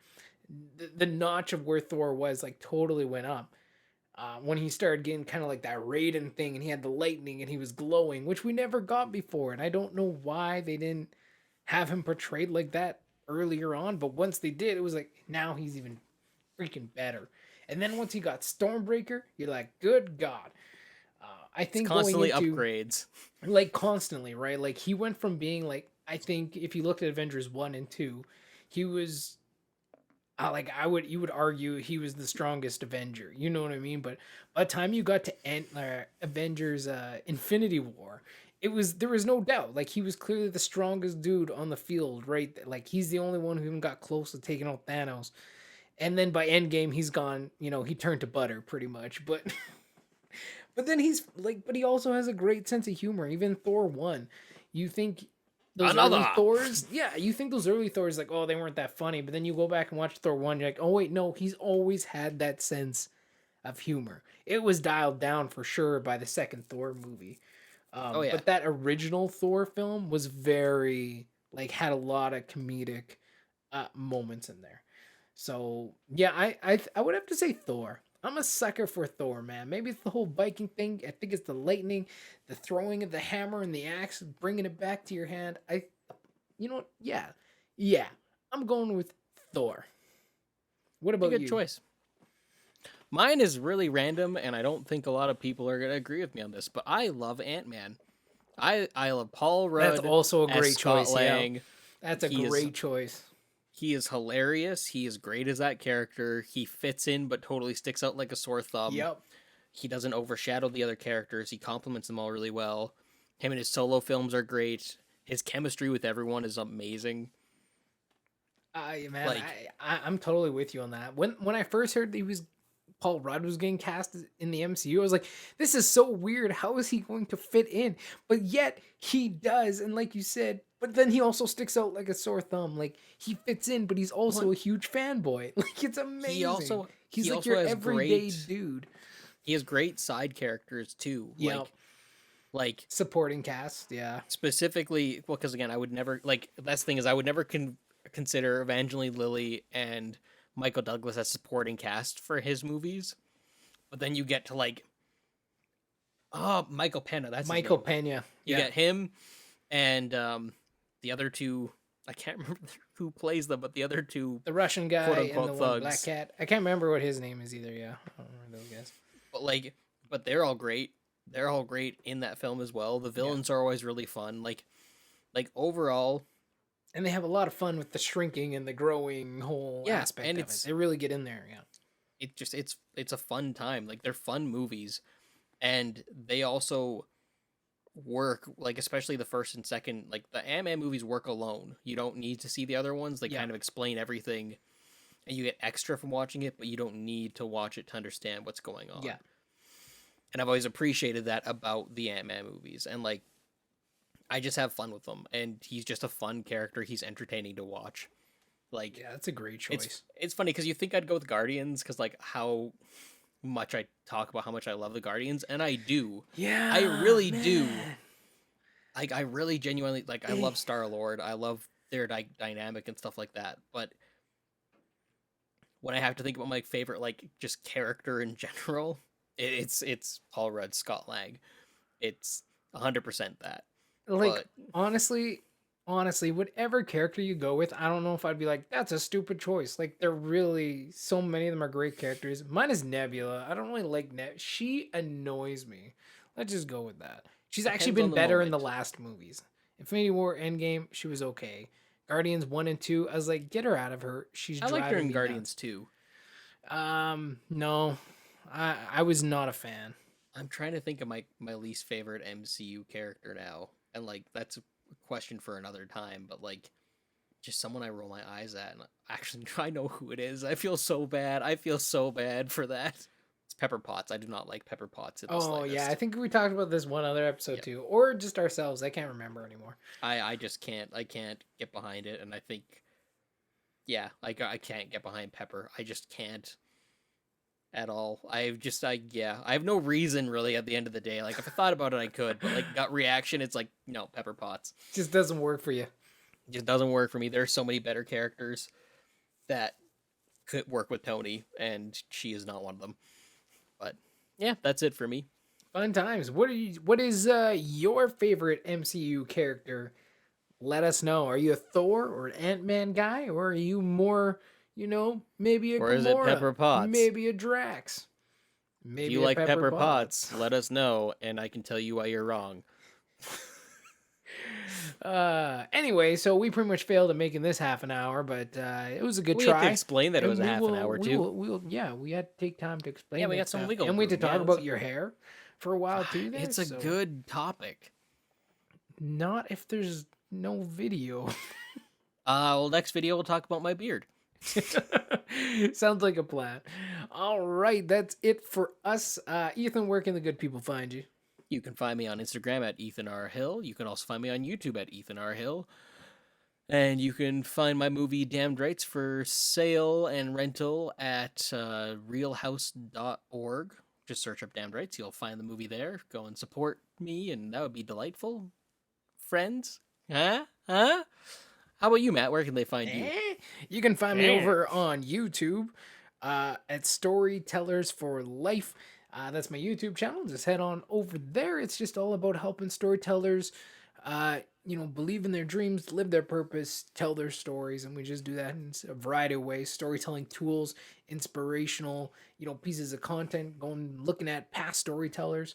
the notch of where Thor was like totally went up. When he started getting kind of like that Raiden thing and he had the lightning and he was glowing, which we never got before. And I don't know why they didn't have him portrayed like that earlier on. But once they did, it was like now he's even freaking better. And then once he got Stormbreaker, you're like, good God. I It's think going constantly into upgrades. like constantly, right? Like he went from being like, I think if you looked at Avengers 1 and 2, he was like you would argue he was the strongest Avenger. You know what I mean? But by the time you got to Avengers Infinity War, there was no doubt. Like he was clearly the strongest dude on the field, right? Like he's the only one who even got close to taking out Thanos. And then by Endgame, he's gone. He turned to butter pretty much. But but then but he also has a great sense of humor. Even Thor 1, you think those early Another. Thors, yeah, you think those early Thors like, oh, they weren't that funny, but then you go back and watch Thor 1, you're like, oh wait, no, he's always had that sense of humor. It was dialed down for sure by the second Thor movie. Oh yeah. But that original Thor film was very like had a lot of comedic moments in there. So yeah, I would have to say Thor. I'm a sucker for Thor, man. Maybe it's the whole Viking thing. I think it's the lightning, the throwing of the hammer and the axe, bringing it back to your hand. You know what? Yeah, yeah. I'm going with Thor. What It's a about good you? choice. Mine is really random, and I don't think a lot of people are gonna agree with me on this. But I love Ant-Man. I love Paul That's Rudd also a as great Scott choice. Yeah, Lang. that's a He is great choice. he is hilarious. He is great as that character. He fits in, but totally sticks out like a sore thumb. Yep. He doesn't overshadow the other characters. He complements them all really well. Him and his solo films are great. His chemistry with everyone is amazing. I man, Like, I'm totally with you on that. When I first heard he was Paul Rudd was getting cast in the MCU, I was like, this is so weird. How is he going to fit in? But yet he does, and like you said, but then he also sticks out like a sore thumb. Like he fits in, but he's also what a huge fanboy. Like it's he amazing. also He's he like also your has everyday great dude. he has great side characters too. Yep. Like Supporting cast, yeah. specifically, well, because again, I would never like. That's the thing is, I would never consider Evangeline Lilly and Michael Douglas as supporting cast for his movies. But then you get to like, oh, Michael Pena. That's his Michael name. Pena. You Yeah. get him and the other two. I can't remember who plays them, but the other two The Russian guy quote and unquote the one Black thugs. Cat. I can't remember what his name is either, yeah. I don't remember those guys. But they're all great. They're all great in that film as well. The villains are always really fun. Like overall, And they have a lot of fun with the shrinking and the growing whole yeah, aspect and of it. They really get in there, yeah. it's a fun time. Like they're fun movies, and they also work, like especially the first and second, like the Ant-Man movies work alone. You don't need to see the other ones. They Yeah. kind of explain everything and you get extra from watching it, but you don't need to watch it to understand what's going on. Yeah. And I've always appreciated that about the Ant-Man movies. And like I just have fun with him, and he's just a fun character. He's entertaining to watch. Like Yeah, that's a great choice. it's funny because you think I'd go with Guardians because like how much I talk about how much I love the Guardians, and I do. Yeah, I really do. man. Like I really genuinely like. I Eh. love Star Lord. I love their dynamic and stuff like that. But when I have to think about my favorite like just character in general, it's Paul Rudd, Scott Lang. It's 100% that. Like But honestly, whatever character you go with, I don't know if I'd be like, that's a stupid choice. Like they're really so many of them are great characters. Mine is Nebula. I don't really like She annoys me. Let's just go with that. She's actually depends on been the better in the moment. last movies. Infinity War, Endgame, she was okay. Guardians 1 and 2, I was like, get her out of her. She's I liked her driving in me Guardians too. nuts. No. I was not a fan. I'm trying to think of my least favorite MCU character now, and like that's a question for another time. But like, just someone I roll my eyes at, and actually I know who it is. I feel so bad. I feel so bad for that. It's Pepper Potts. I do not like Pepper Potts in the Oh yeah, I slightest. think we talked about this one other episode Yep. too, or just ourselves. I can't remember anymore. I just can't. I can't get behind it, and I think yeah, like I can't get behind Pepper. I just can't at all. I have no reason really at the end of the day. Like if I thought about it, I could, but like gut reaction, it's like no Pepper Potts. Just doesn't work for you. It just doesn't work for me. There's so many better characters that could work with Tony, and she is not one of them. But yeah, that's it for me. Fun times. What is your favorite MCU character? Let us know. Are you a Thor or an Ant-Man guy, or are you more, maybe a Or is it Gamora, Pepper Potts? maybe a Drax, If maybe you a like Pepper Potts? Potts, let us know, and I can tell you why you're wrong. Anyway, so we pretty much failed at making this half an hour, but it was a good We try. have to explain that it was And a half an hour too. Yeah, we had to take time to explain. Yeah, we that got some stuff. wiggle and we had to room. talk Yeah, about it's- your hair for a while too. There, It's a so- good topic. Not if there's no video. Well, next video we'll talk about my beard. Sounds like a plan. All right, that's it for us. Ethan, where can the good people find you? You can find me on Instagram at Ethan R. Hill. You can also find me on YouTube at Ethan R. Hill. And you can find my movie Damned Rights for sale and rental at realhouse.org. Just search up Damned Rights. You'll find the movie there. Go and support me, and that would be delightful. Friends? Huh? Huh? How about you, Matt? Where can they find you? You can find me over on YouTube at Storytellers for Life. That's my YouTube channel. Just head on over there. It's just all about helping storytellers, believe in their dreams, live their purpose, tell their stories, and we just do that in a variety of ways. Storytelling tools, inspirational, pieces of content, looking at past storytellers.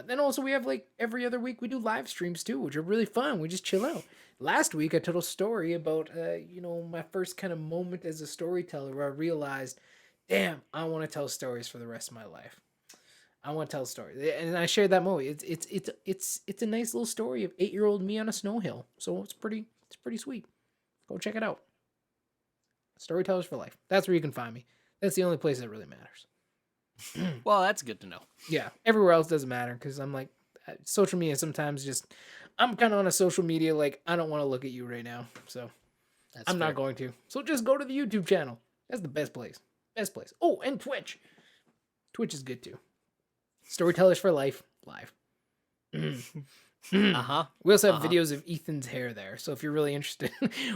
Then also we have like every other week we do live streams too, which are really fun. We just chill out. Last week I told a story about my first kind of moment as a storyteller where I realized, damn, I want to tell stories for the rest of my life. I want to tell stories, and I shared that moment. It's a nice little story of 8-year-old me on a snow hill. So it's pretty sweet. Go check it out. Storytellers for Life. That's where you can find me. That's the only place that really matters. Well, that's good to know. Yeah, everywhere else doesn't matter because I'm like, social media sometimes just, I'm kind of on a social media like, I don't want to look at you right now. So That's I'm fair. not going to. So just go to the YouTube channel. That's the best place. Best place. Oh, and Twitch. Twitch is good too. Storytellers for Life live. Uh-huh. We also have Uh-huh. videos of Ethan's hair there. So if you're really interested,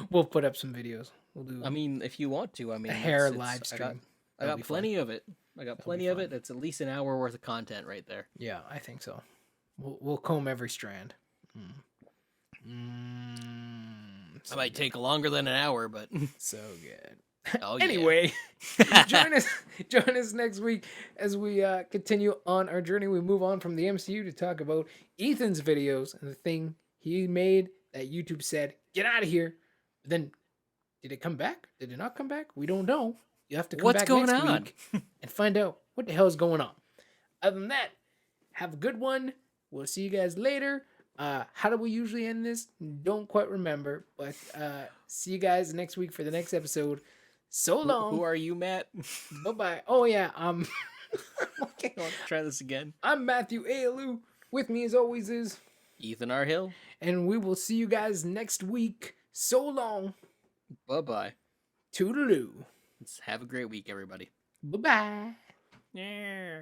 we'll put up some videos. We'll do I mean, if you want to, I mean, a hair it's- live I got, stream. I That'll got be fun. plenty of it. I got be plenty of fun. it. It's at least an hour worth of content right there. Yeah, I think so. We'll comb every strand. It might take longer than an hour, but So good. oh yeah. Anyway, join us next week as we continue on our journey. We move on from the MCU to talk about Ethan's videos and the thing he made that YouTube said, get out of here. But then, did it come back? Did it not come back? We don't know. You have to come What's back going next on? week and find out what the hell is going on. Other than that, have a good one. We'll see you guys later. How do we usually end this? Don't quite remember, but see you guys next week for the next episode. So Who long. are you, Matt? Bye bye. Oh yeah, okay. Try this again. I'm Matthew Ayalew. With me as always is Ethan R. Hill. and we will see you guys next week. So long. Bye-bye. Toodaloo. Let's have a great week, everybody. Bye bye. Yeah.